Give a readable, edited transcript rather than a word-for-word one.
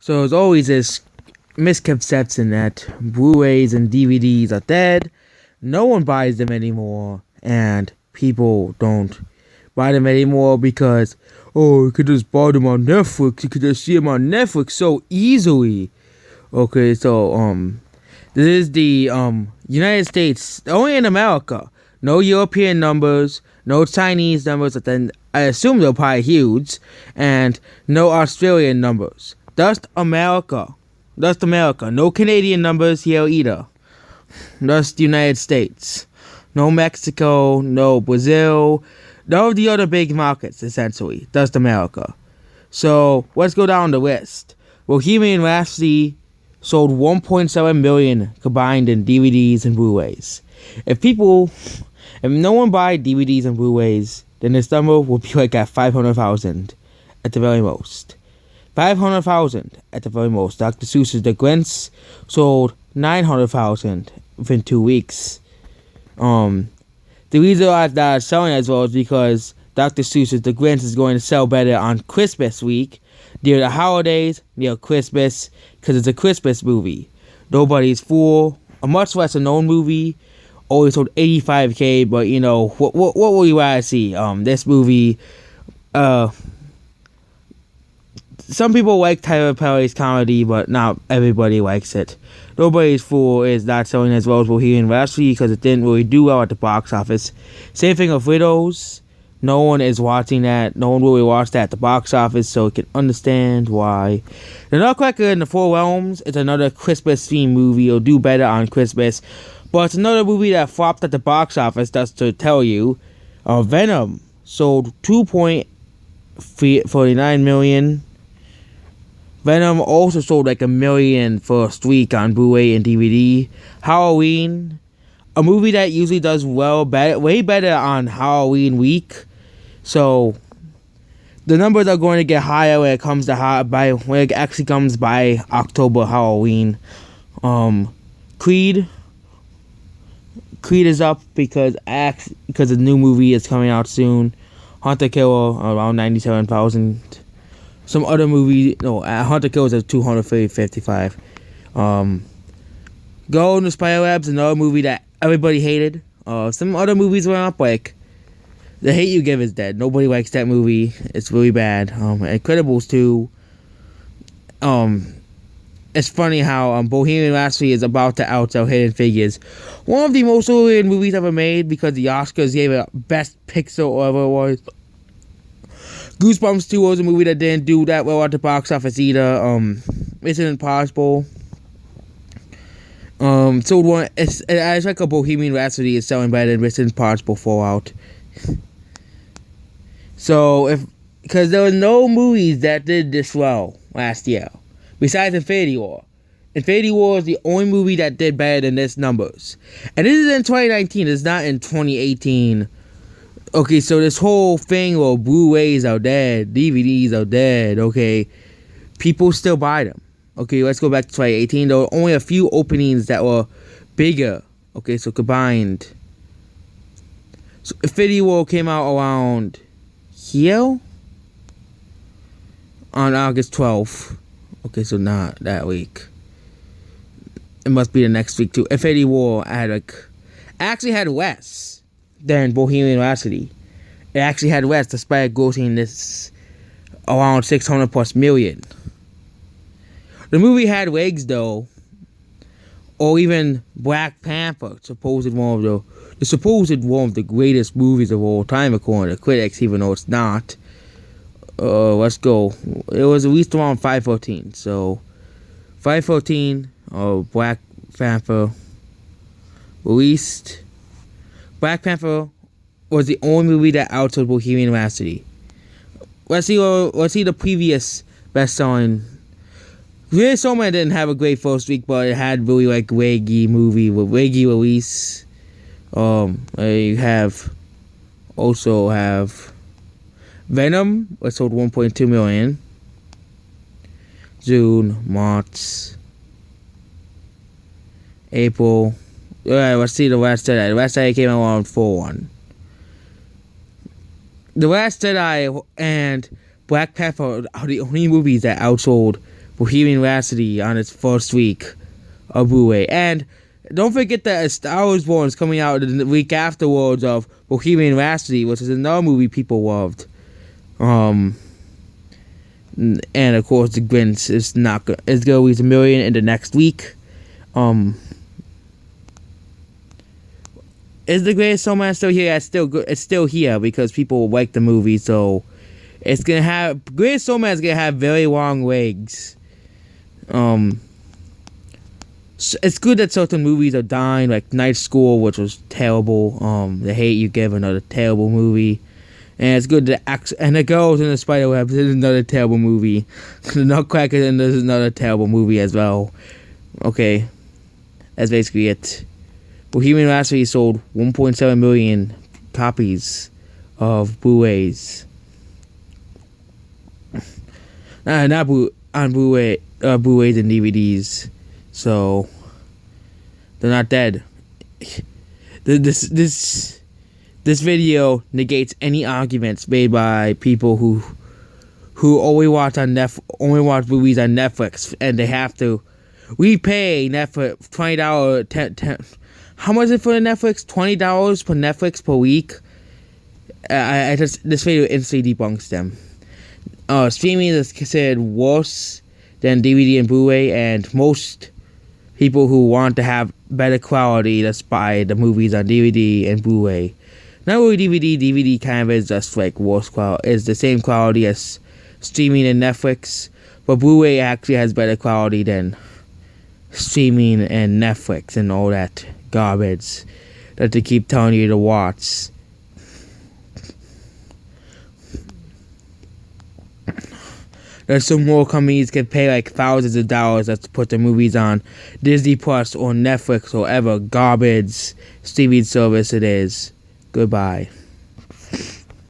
So there's always this misconception that Blu-rays and DVDs are dead. No one buys them anymore, and people don't buy them anymore because, oh, you could just buy them on Netflix. You could just see them on Netflix so easily. Okay, so this is the United States, only in America. No European numbers, no Chinese numbers, but then I assume they're probably huge, and no Australian numbers. Just America. Just America. No Canadian numbers here either. Just the United States. No Mexico, no Brazil, no of the other big markets, essentially. Just America. So, let's go down the list. Bohemian Rhapsody sold 1.7 million combined in DVDs and Blu-rays. If no one buys DVDs and Blu-rays, then this number will be like at 500,000 at the very most. 500,000 at the very most. Dr. Seuss's The Grinch sold 900,000 within 2 weeks. The reason why that is selling as well is because Dr. Seuss's The Grinch is going to sell better on Christmas week, near the holidays, near Christmas, because it's a Christmas movie. Nobody's Fool, a much less known movie, only sold 85K, but you know, what will you rather see? This movie, some people like Tyler Perry's comedy, but not everybody likes it. Nobody's Fool is not selling as well as Bohemian Rhapsody because it didn't really do well at the box office. Same thing with Widows. No one is watching that. No one really watched that at the box office, so you can understand why. The Nutcracker in the Four Realms is another Christmas-themed movie. It'll do better on Christmas. But it's another movie that flopped at the box office, just to tell you. Venom sold 2.49 million. Venom also sold like 1 million first week on Blu-ray and DVD. Halloween, a movie that usually does way better on Halloween week. So the numbers are going to get higher when it comes to when it actually comes by October Halloween. Creed is up because the new movie is coming out soon. Hunter Killer around 97,000. Some other movie, Hunter Killer is at 255. Go into Spider Labs, another movie that everybody hated. Some other movies went up, like The Hate You Give is dead. Nobody likes that movie. It's really bad. Incredibles 2. It's funny how Bohemian Rhapsody is about to outsell Hidden Figures. One of the most overrated movies ever made because the Oscars gave it Best Picture or whatever it was. Goosebumps 2 was a movie that didn't do that well at the box office either. Mission Impossible. Sold one. It's like a Bohemian Rhapsody is selling better than Mission Impossible Fallout. So because there were no movies that did this well last year, besides Infinity War. Infinity War is the only movie that did better than this numbers, and this is in 2019. It's not in 2018. Okay, so this whole thing where Blu-rays are dead, DVDs are dead. Okay, people still buy them. Okay, let's go back to 2018. There were only a few openings that were bigger. Okay, so combined. So Infinity War came out around here on August 12th. Okay, so not that week. It must be the next week too. Infinity War actually had less than Bohemian Rhapsody. It actually had less, despite grossing this around 600 plus million. The movie had legs though, or even Black Panther, supposed one of the greatest movies of all time according to critics, even though it's not. Let's go. It was released around 5/14, so 5/14. Black Panther released. Black Panther was the only movie that outsold Bohemian Rhapsody. Let's see the previous best-selling. Really, so many didn't have a great first week, but it had really like reggae movie with reggae release. You also have Venom, which sold 1.2 million. June, March, April. Alright, let's see The Last Jedi. The Last Jedi came out around 4-1. The Last Jedi and Black Panther are the only movies that outsold Bohemian Rhapsody on its first week of Blu-ray. And don't forget that Star Wars Born is coming out the week afterwards of Bohemian Rhapsody, which is another movie people loved. And of course, The Grinch is it's gonna reach 1 million in the next week. Is The Greatest Showman still here? It's still good. It's still here because people like the movie, so it's gonna have Greatest Showman is gonna have very long legs. So it's good that certain movies are dying, like Night School, which was terrible. The Hate You Give, another terrible movie. And it's good that and The Girls in the Spiderweb is another terrible movie. The Nutcracker and this is another terrible movie as well. Okay, that's basically it. Bohemian Rhapsody sold 1.7 million copies of Blu-rays. Not on Blu-ray, Blu-rays and DVDs. So they're not dead. This video negates any arguments made by people who only watch movies on Netflix, and they have to. We pay Netflix $20. How much is it for Netflix? $20 per Netflix per week. This video instantly debunks them. Streaming is considered worse than DVD and Blu-ray, and most people who want to have better quality, let's buy the movies on DVD and Blu-ray. Not really DVD. DVD kind of is just like worse quality. It's the same quality as streaming and Netflix, but Blu-ray actually has better quality than streaming and Netflix and all that garbage that they keep telling you to watch. There's some more companies can pay like thousands of dollars to put their movies on Disney Plus or Netflix or whatever garbage streaming service it is. Goodbye.